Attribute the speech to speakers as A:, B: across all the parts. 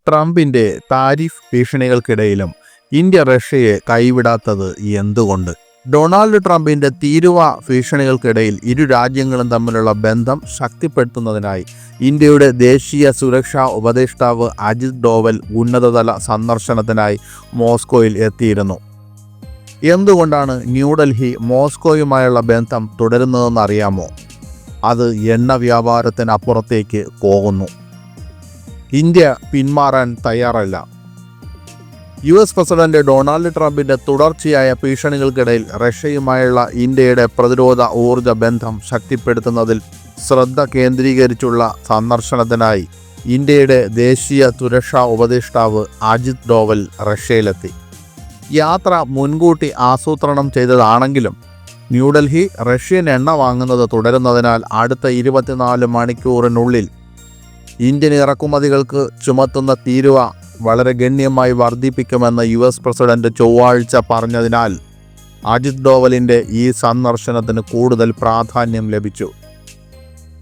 A: ട്രംപിന്റെ tariff ഭീഷണികൾക്കിടയിലും India റഷ്യയെ കൈവിടാത്തത് എന്തുകൊണ്ട്? ഡൊണാൾഡ് ട്രംപിന്റെ തീരുവ ഭീഷണികൾക്കിടയിൽ ഇരു രാജ്യങ്ങളും തമ്മിലുള്ള ബന്ധം ശക്തിപ്പെടുത്തുന്നതിനായി ഇന്ത്യയുടെ ദേശീയ സുരക്ഷാ ഉപദേഷ്ടാവ് അജിത് ഡോവൽ ഉന്നതതല സന്ദർശനത്തിനായി മോസ്കോയിൽ എത്തിയിരുന്നു. എന്തുകൊണ്ടാണ് ന്യൂഡൽഹി മോസ്കോയുമായുള്ള ബന്ധം തുടരുന്നതെന്നറിയാമോ? അത് എണ്ണ വ്യാപാരത്തിനപ്പുറത്തേക്ക് പോകുന്നു. ഇന്ത്യ പിന്മാറാൻ തയ്യാറല്ല. US പ്രസിഡന്റ് ഡൊണാൾഡ് ട്രംപിന്റെ തുടർച്ചയായ ഭീഷണികൾക്കിടയിൽ റഷ്യയുമായുള്ള ഇന്ത്യയുടെ പ്രതിരോധ ഊർജ ബന്ധം ശക്തിപ്പെടുത്തുന്നതിൽ ശ്രദ്ധ കേന്ദ്രീകരിച്ചുള്ള സന്ദർശനത്തിനായി ഇന്ത്യയുടെ ദേശീയ സുരക്ഷാ ഉപദേഷ്ടാവ് അജിത് ഡോവൽ റഷ്യയിലെത്തി. യാത്ര മുൻകൂട്ടി ആസൂത്രണം ചെയ്തതാണെങ്കിലും ന്യൂഡൽഹി റഷ്യൻ എണ്ണ വാങ്ങുന്നത് തുടരുന്നതിനാൽ അടുത്ത 24 മണിക്കൂറിനുള്ളിൽ ഇന്ത്യൻ ഇറക്കുമതികൾക്ക് ചുമത്തുന്ന തീരുവ വളരെ ഗണ്യമായി വർദ്ധിപ്പിക്കുമെന്ന് US പ്രസിഡന്റ് ചൊവ്വാഴ്ച പറഞ്ഞതിനാൽ അജിത് ഡോവലിൻ്റെ ഈ സന്ദർശനത്തിന് കൂടുതൽ പ്രാധാന്യം ലഭിച്ചു.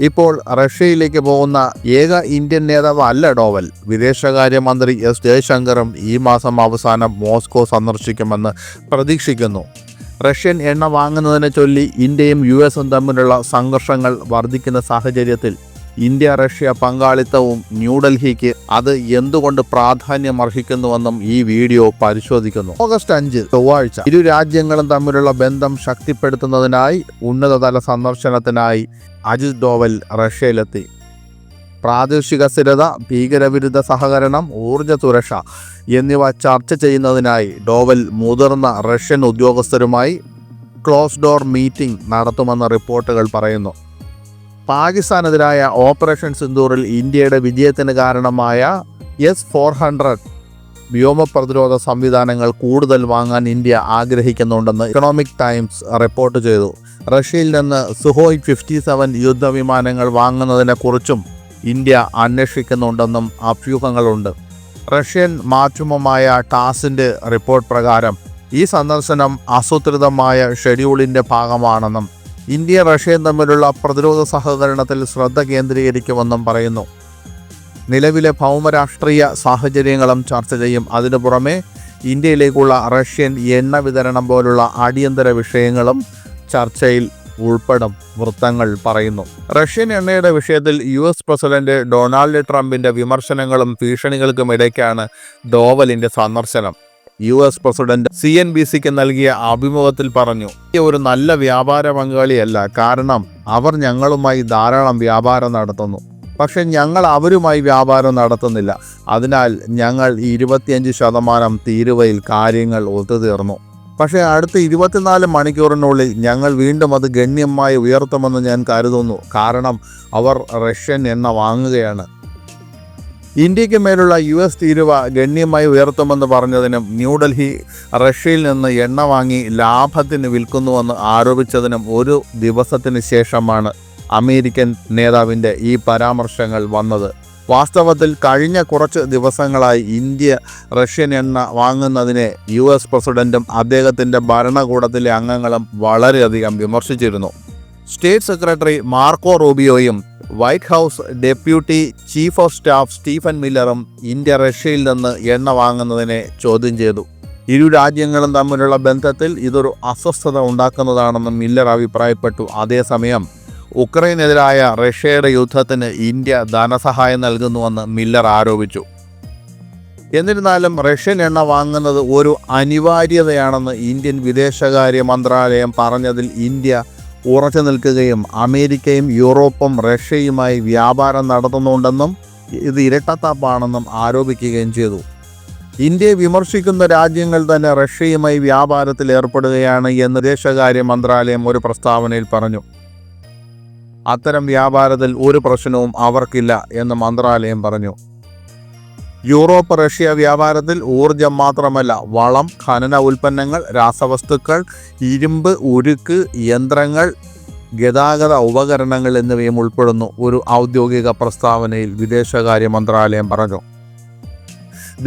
A: ഇപ്പോൾ റഷ്യയിലേക്ക് പോകുന്ന ഏക ഇന്ത്യൻ നേതാവ് അല്ല ഡോവൽ. വിദേശകാര്യമന്ത്രി S ജയശങ്കറും ഈ മാസം അവസാനം മോസ്കോ സന്ദർശിക്കുമെന്ന് പ്രതീക്ഷിക്കുന്നു. റഷ്യൻ എണ്ണ വാങ്ങുന്നതിനെ ചൊല്ലി ഇന്ത്യയും US തമ്മിലുള്ള സംഘർഷങ്ങൾ വർദ്ധിക്കുന്ന സാഹചര്യത്തിൽ ഇന്ത്യ റഷ്യ പങ്കാളിത്തവും ന്യൂഡൽഹിക്ക് അത് എന്തുകൊണ്ട് പ്രാധാന്യം അർഹിക്കുന്നുവെന്നും ഈ വീഡിയോ പരിശോധിക്കുന്നു. ഓഗസ്റ്റ് 5 ചൊവ്വാഴ്ച ഇരു രാജ്യങ്ങളും തമ്മിലുള്ള ബന്ധം ശക്തിപ്പെടുത്തുന്നതിനായി ഉന്നതതല സന്ദർശനത്തിനായി അജിത് ഡോവൽ റഷ്യയിലെത്തി. പ്രാദേശിക സ്ഥിരത, ഭീകരവിരുദ്ധ സഹകരണം, ഊർജ്ജ സുരക്ഷ എന്നിവ ചർച്ച ചെയ്യുന്നതിനായി ഡോവൽ മുതിർന്ന റഷ്യൻ ഉദ്യോഗസ്ഥരുമായി ക്ലോസ് ഡോർ മീറ്റിംഗ് നടത്തുമെന്ന് റിപ്പോർട്ടുകൾ പറയുന്നു. പാകിസ്ഥാനെതിരായ ഓപ്പറേഷൻ സിന്ദൂറിൽ ഇന്ത്യയുടെ വിജയത്തിന് കാരണമായ S-400 വ്യോമ പ്രതിരോധ സംവിധാനങ്ങൾ കൂടുതൽ വാങ്ങാൻ ഇന്ത്യ ആഗ്രഹിക്കുന്നുണ്ടെന്ന് ഇക്കണോമിക് ടൈംസ് റിപ്പോർട്ട് ചെയ്തു. റഷ്യയിൽ നിന്ന് സുഹോയ് 57 യുദ്ധവിമാനങ്ങൾ വാങ്ങുന്നതിനെക്കുറിച്ചും ഇന്ത്യ അന്വേഷിക്കുന്നുണ്ടെന്നും അഭ്യൂഹങ്ങളുണ്ട്. റഷ്യൻ മാധ്യമമായ ടാസിൻ്റെ റിപ്പോർട്ട് പ്രകാരം ഈ സന്ദർശനം ആസൂത്രിതമായ ഷെഡ്യൂളിൻ്റെ ഭാഗമാണെന്നും ഇന്ത്യ റഷ്യയും തമ്മിലുള്ള പ്രതിരോധ സഹകരണത്തിൽ ശ്രദ്ധ കേന്ദ്രീകരിക്കുമെന്നും പറയുന്നു. നിലവിലെ ഭൗമരാഷ്ട്രീയ സാഹചര്യങ്ങളും ചർച്ച ചെയ്യും. അതിനു പുറമെ ഇന്ത്യയിലേക്കുള്ള റഷ്യൻ എണ്ണ വിതരണം പോലുള്ള അടിയന്തര വിഷയങ്ങളും ചർച്ചയിൽ ഉൾപ്പെടും, വൃത്തങ്ങൾ പറയുന്നു. റഷ്യൻ എണ്ണയുടെ വിഷയത്തിൽ US പ്രസിഡന്റ് ഡൊണാൾഡ് ട്രംപിന്റെ വിമർശനങ്ങളും ഭീഷണികൾക്കും ഇടയ്ക്കാണ് ഡോവലിന്റെ സന്ദർശനം. US പ്രസിഡന്റ് CNBCക്ക് നൽകിയ അഭിമുഖത്തിൽ പറഞ്ഞു, ഒരു നല്ല വ്യാപാര പങ്കാളിയല്ല, കാരണം അവർ ഞങ്ങളുമായി ധാരാളം വ്യാപാരം നടത്തുന്നു, പക്ഷെ ഞങ്ങൾ അവരുമായി വ്യാപാരം നടത്തുന്നില്ല. അതിനാൽ ഞങ്ങൾ 25% തീരുവയിൽ കാര്യങ്ങൾ ഒത്തുതീർന്നു. പക്ഷേ അടുത്ത 24 മണിക്കൂറിനുള്ളിൽ ഞങ്ങൾ വീണ്ടും അത് ഗണ്യമായി ഉയർത്തുമെന്ന് ഞാൻ കരുതുന്നു, കാരണം അവർ റഷ്യൻ എണ്ണ വാങ്ങുകയാണ്. ഇന്ത്യക്ക് മേലുള്ള US തീരുവ ഗണ്യമായി ഉയർത്തുമെന്ന് പറഞ്ഞതിനും ന്യൂഡൽഹി റഷ്യയിൽ നിന്ന് എണ്ണ വാങ്ങി ലാഭത്തിന് വിൽക്കുന്നുവെന്ന് ആരോപിച്ചതിനും ഒരു ദിവസത്തിന് ശേഷമാണ് അമേരിക്കൻ നേതാവിൻ്റെ ഈ പരാമർശങ്ങൾ വന്നത്. വാസ്തവത്തിൽ കഴിഞ്ഞ കുറച്ച് ദിവസങ്ങളായി ഇന്ത്യ റഷ്യൻ എണ്ണ വാങ്ങുന്നതിനെ US പ്രസിഡന്റും അദ്ദേഹത്തിൻ്റെ ഭരണകൂടത്തിലെ അംഗങ്ങളും വളരെയധികം വിമർശിച്ചിരുന്നു. സ്റ്റേറ്റ് സെക്രട്ടറി മാർക്കോ റൂബിയോയും White House deputy chief of staff Stephen മില്ലറും ഇന്ത്യ റഷ്യയിൽ നിന്ന് എണ്ണ വാങ്ങുന്നതിനെ ചോദ്യം ചെയ്തു. ഇരു രാജ്യങ്ങളും തമ്മിലുള്ള ബന്ധത്തിൽ ഇതൊരു അസ്വസ്ഥത ഉണ്ടാക്കുന്നതാണെന്ന് മില്ലർ അഭിപ്രായപ്പെട്ടു. അതേസമയം ഉക്രൈനെതിരായ റഷ്യയുടെ യുദ്ധത്തിന് ഇന്ത്യ ധനസഹായം നൽകുന്നുവെന്ന് മില്ലർ ആരോപിച്ചു. എന്നിരുന്നാലും റഷ്യൻ എണ്ണ വാങ്ങുന്നത് ഒരു അനിവാര്യതയാണെന്ന് ഇന്ത്യൻ വിദേശകാര്യ മന്ത്രാലയം പറഞ്ഞതിൽ ഇന്ത്യ ഉറച്ചു നിൽക്കുകയും അമേരിക്കയും യൂറോപ്പും റഷ്യയുമായി വ്യാപാരം നടത്തുന്നുണ്ടെന്നും ഇത് ഇരട്ടത്താപ്പാണെന്നും ആരോപിക്കുകയും ചെയ്തു. ഇന്ത്യയെ വിമർശിക്കുന്ന രാജ്യങ്ങൾ തന്നെ റഷ്യയുമായി വ്യാപാരത്തിൽ ഏർപ്പെടുകയാണ് എന്ന് വിദേശകാര്യ മന്ത്രാലയം ഒരു പ്രസ്താവനയിൽ പറഞ്ഞു. അത്തരം വ്യാപാരത്തിൽ ഒരു പ്രശ്നവും അവർക്കില്ല എന്ന് മന്ത്രാലയം പറഞ്ഞു. യൂറോപ്പ് റഷ്യ വ്യാപാരത്തിൽ ഊർജം മാത്രമല്ല, വളം, ഖനന ഉൽപ്പന്നങ്ങൾ, രാസവസ്തുക്കൾ, ഇരുമ്പ്, ഉരുക്ക്, യന്ത്രങ്ങൾ, ഗതാഗത ഉപകരണങ്ങൾ എന്നിവയും ഉൾപ്പെടുന്നു, ഒരു ഔദ്യോഗിക പ്രസ്താവനയിൽ വിദേശകാര്യ മന്ത്രാലയം പറഞ്ഞു.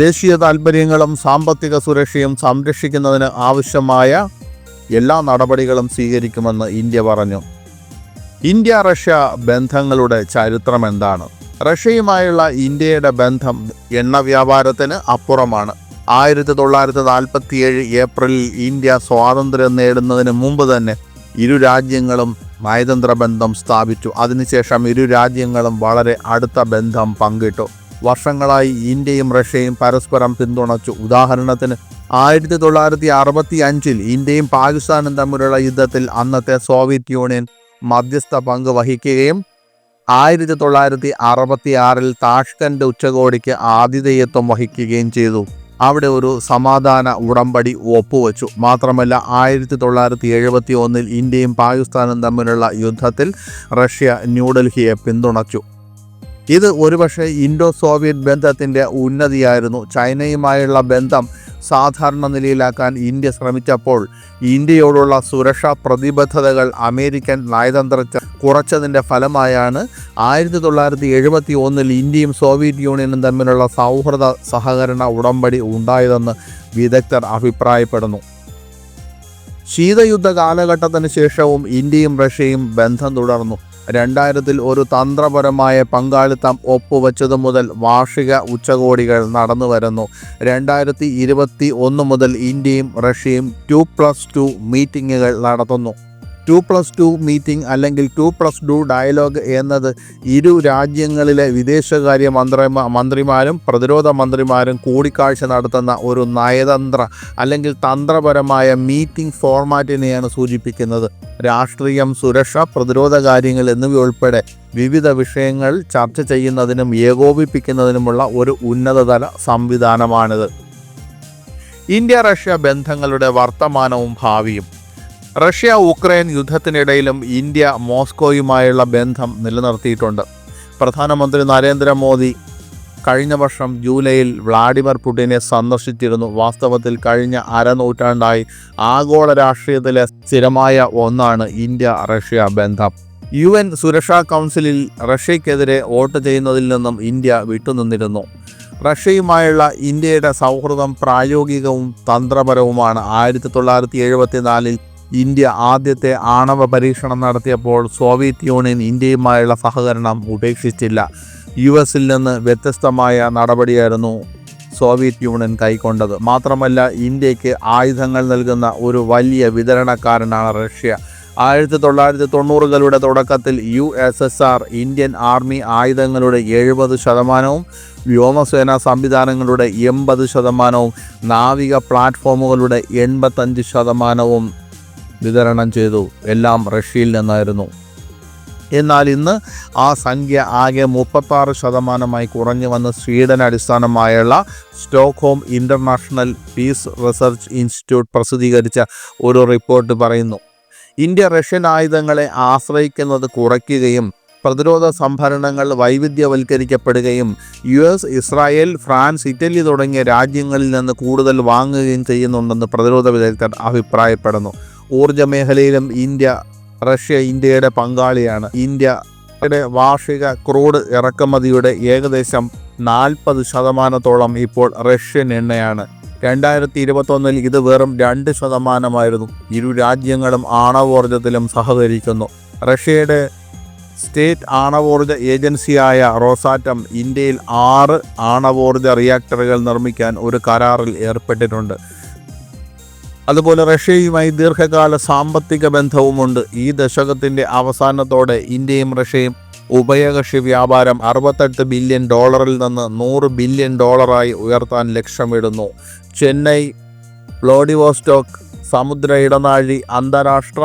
A: ദേശീയ താൽപ്പര്യങ്ങളും സാമ്പത്തിക സുരക്ഷയും സംരക്ഷിക്കുന്നതിന് ആവശ്യമായ എല്ലാ നടപടികളും സ്വീകരിക്കുമെന്ന് ഇന്ത്യ പറഞ്ഞു. ഇന്ത്യ റഷ്യ ബന്ധങ്ങളുടെ ചരിത്രം എന്താണ്? റഷ്യയുമായുള്ള ഇന്ത്യയുടെ ബന്ധം എണ്ണ വ്യാപാരത്തിന് അപ്പുറമാണ്. 1947 ഏപ്രിലിൽ ഇന്ത്യ സ്വാതന്ത്ര്യം നേടുന്നതിന് മുമ്പ് തന്നെ ഇരു രാജ്യങ്ങളും നയതന്ത്ര ബന്ധം സ്ഥാപിച്ചു. അതിനുശേഷം ഇരു രാജ്യങ്ങളും വളരെ അടുത്ത ബന്ധം പങ്കിട്ടു. വർഷങ്ങളായി ഇന്ത്യയും റഷ്യയും പരസ്പരം പിന്തുണച്ചു. ഉദാഹരണത്തിന് 1965 ഇന്ത്യയും പാകിസ്ഥാനും തമ്മിലുള്ള യുദ്ധത്തിൽ അന്നത്തെ സോവിയറ്റ് യൂണിയൻ മധ്യസ്ഥ പങ്ക് വഹിക്കുകയും 1966 താഷ്കന്റ് ഉച്ചകോടിക്ക് ആതിഥേയത്വം വഹിക്കുകയും ചെയ്തു. അവിടെ ഒരു സമാധാന ഉടമ്പടി ഒപ്പുവെച്ചു. മാത്രമല്ല 1971 ഇന്ത്യയും പാകിസ്ഥാനും തമ്മിലുള്ള യുദ്ധത്തിൽ റഷ്യ ന്യൂഡൽഹിയെ പിന്തുണച്ചു. ഇത് ഒരുപക്ഷെ ഇൻഡോ സോവിയറ്റ് ബന്ധത്തിൻ്റെ ഉന്നതിയായിരുന്നു. ചൈനയുമായുള്ള ബന്ധം സാധാരണ നിലയിലാക്കാൻ ഇന്ത്യ ശ്രമിച്ചപ്പോൾ ഇന്ത്യയോടുള്ള സുരക്ഷാ പ്രതിബദ്ധതകൾ അമേരിക്കൻ നയതന്ത്രജ്ഞർ കുറച്ചതിൻ്റെ ഫലമായാണ് 1971 ഇന്ത്യയും സോവിയറ്റ് യൂണിയനും തമ്മിലുള്ള സൗഹൃദ സഹകരണ ഉടമ്പടി ഉണ്ടായതെന്ന് വിദഗ്ധർ അഭിപ്രായപ്പെടുന്നു. ശീതയുദ്ധ കാലഘട്ടത്തിന് ശേഷവും ഇന്ത്യയും റഷ്യയും ബന്ധം തുടർന്നു. 2000 ഒരു തന്ത്രപരമായ പങ്കാളിത്തം ഒപ്പുവെച്ചതു മുതൽ വാർഷിക ഉച്ചകോടികൾ നടന്നു വരുന്നു. 2021 മുതൽ ഇന്ത്യയും റഷ്യയും 2+2 മീറ്റിങ്ങുകൾ നടത്തുന്നു. 2+2 മീറ്റിംഗ് അല്ലെങ്കിൽ 2+2 ഡയലോഗ് എന്നത് ഇരു രാജ്യങ്ങളിലെ വിദേശകാര്യ മന്ത്രിമാരും പ്രതിരോധ മന്ത്രിമാരും കൂടിക്കാഴ്ച നടത്തുന്ന ഒരു നയതന്ത്ര അല്ലെങ്കിൽ തന്ത്രപരമായ മീറ്റിംഗ് ഫോർമാറ്റിനെയാണ് സൂചിപ്പിക്കുന്നത്. രാഷ്ട്രീയം, സുരക്ഷ, പ്രതിരോധ കാര്യങ്ങൾ എന്നിവയുൾപ്പെടെ വിവിധ വിഷയങ്ങൾ ചർച്ച ചെയ്യുന്നതിനും ഏകോപിപ്പിക്കുന്നതിനുമുള്ള ഒരു ഉന്നതതല സംവിധാനമാണിത്. ഇന്ത്യ റഷ്യ ബന്ധങ്ങളുടെ വർത്തമാനവും ഭാവിയും. റഷ്യ ഉക്രൈൻ യുദ്ധത്തിനിടയിലും ഇന്ത്യ മോസ്കോയുമായുള്ള ബന്ധം നിലനിർത്തിയിട്ടുണ്ട്. പ്രധാനമന്ത്രി നരേന്ദ്രമോദി കഴിഞ്ഞ വർഷം ജൂലൈയിൽ വ്ളാഡിമിർ പുടിനെ സന്ദർശിച്ചിരുന്നു. വാസ്തവത്തിൽ കഴിഞ്ഞ അരനൂറ്റാണ്ടായി ആഗോള രാഷ്ട്രീയത്തിലെ സ്ഥിരമായ ഒന്നാണ് ഇന്ത്യ റഷ്യ ബന്ധം. UN സുരക്ഷാ കൗൺസിലിൽ റഷ്യക്കെതിരെ വോട്ട് ചെയ്യുന്നതിൽ നിന്നും ഇന്ത്യ വിട്ടുനിന്നിരുന്നു. റഷ്യയുമായുള്ള ഇന്ത്യയുടെ സൗഹൃദം പ്രായോഗികവും തന്ത്രപരവുമാണ്. 1974 ഇന്ത്യ ആദ്യത്തെ ആണവ പരീക്ഷണം നടത്തിയപ്പോൾ സോവിയറ്റ് യൂണിയൻ ഇന്ത്യയുമായുള്ള സഹകരണം ഉപേക്ഷിച്ചില്ല. US-ൽ നിന്ന് വ്യത്യസ്തമായ നടപടിയായിരുന്നു സോവിയറ്റ് യൂണിയൻ കൈക്കൊണ്ടത്. മാത്രമല്ല, ഇന്ത്യക്ക് ആയുധങ്ങൾ നൽകുന്ന ഒരു വലിയ വിതരണക്കാരനാണ് റഷ്യ. 1990കളുടെ തുടക്കത്തിൽ USSR ഇന്ത്യൻ ആർമി ആയുധങ്ങളുടെ 70%, വ്യോമസേനാ സംവിധാനങ്ങളുടെ 80%, നാവിക പ്ലാറ്റ്ഫോമുകളുടെ 85% വിതരണം ചെയ്തു. എല്ലാം റഷ്യയിൽ നിന്നായിരുന്നു. എന്നാൽ ഇന്ന് ആ സംഖ്യ ആകെ 36% കുറഞ്ഞു വന്ന് സ്വീഡൻ അടിസ്ഥാനമായുള്ള Stockholm International Peace Research Institute പ്രസിദ്ധീകരിച്ച ഒരു റിപ്പോർട്ട് പറയുന്നു. ഇന്ത്യ റഷ്യൻ ആയുധങ്ങളെ ആശ്രയിക്കുന്നത് കുറയ്ക്കുകയും പ്രതിരോധ സംഭരണങ്ങൾ വൈവിധ്യവൽക്കരിക്കപ്പെടുകയും US, ഇസ്രായേൽ, ഫ്രാൻസ്, ഇറ്റലി തുടങ്ങിയ രാജ്യങ്ങളിൽ നിന്ന് കൂടുതൽ വാങ്ങുകയും ചെയ്യുന്നുണ്ടെന്ന് പ്രതിരോധ വിദഗ്ധർ അഭിപ്രായപ്പെടുന്നു. ഊർജ്ജ മേഖലയിലും ഇന്ത്യയുടെ പങ്കാളിയാണ്. ഇന്ത്യയുടെ വാർഷിക ക്രൂഡ് ഇറക്കുമതിയുടെ ഏകദേശം 40% ഇപ്പോൾ റഷ്യൻ എണ്ണയാണ്. 2021 ഇത് വെറും 2% ഇരു രാജ്യങ്ങളും ആണവോർജ്ജത്തിലും സഹകരിക്കുന്നു. റഷ്യയുടെ സ്റ്റേറ്റ് ആണവോർജ്ജ ഏജൻസിയായ റോസാറ്റം ഇന്ത്യയിൽ 6 ആണവോർജ്ജ റിയാക്ടറുകൾ നിർമ്മിക്കാൻ ഒരു കരാറിൽ ഏർപ്പെട്ടിട്ടുണ്ട്. അതുപോലെ റഷ്യയുമായി ദീർഘകാല സാമ്പത്തിക ബന്ധവുമുണ്ട്. ഈ ദശകത്തിൻ്റെ അവസാനത്തോടെ ഇന്ത്യയും റഷ്യയും ഉഭയകക്ഷി വ്യാപാരം $68 ബില്യൺ നിന്ന് $100 ബില്യൺ ഉയർത്താൻ ലക്ഷ്യമിടുന്നു. ചെന്നൈ, വ്ളാഡിവോസ്റ്റോക്ക് സമുദ്ര ഇടനാഴി, അന്താരാഷ്ട്ര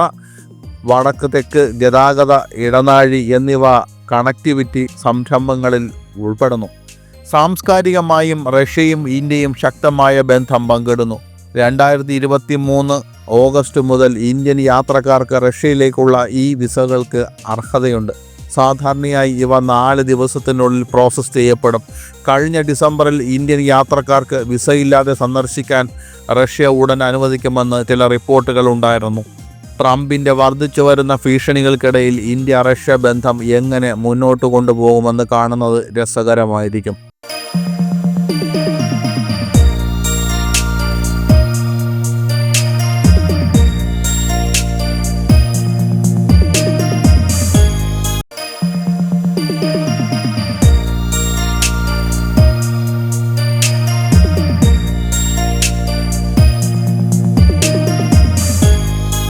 A: വടക്ക് തെക്ക് ഗതാഗത ഇടനാഴി എന്നിവ കണക്ടിവിറ്റി സംരംഭങ്ങളിൽ ഉൾപ്പെടുന്നു. സാംസ്കാരികമായും റഷ്യയും ഇന്ത്യയും ശക്തമായ ബന്ധം പങ്കിടുന്നു. 2023 ഓഗസ്റ്റ് മുതൽ ഇന്ത്യൻ യാത്രക്കാർക്ക് റഷ്യയിലേക്കുള്ള ഈ വിസകൾക്ക് അർഹതയുണ്ട്. സാധാരണയായി ഇവ 4 ദിവസത്തിനുള്ളിൽ പ്രോസസ്സ് ചെയ്യപ്പെടും. കഴിഞ്ഞ ഡിസംബറിൽ ഇന്ത്യൻ യാത്രക്കാർക്ക് വിസയില്ലാതെ സന്ദർശിക്കാൻ റഷ്യ ഉടൻ അനുവദിക്കുമെന്ന് ചില റിപ്പോർട്ടുകൾ ഉണ്ടായിരുന്നു. ട്രംപിൻ്റെ വർദ്ധിച്ചു വരുന്ന ഭീഷണികൾക്കിടയിൽ ഇന്ത്യ റഷ്യ ബന്ധം എങ്ങനെ മുന്നോട്ട് കൊണ്ടുപോകുമെന്ന് കാണുന്നത് രസകരമായിരിക്കും.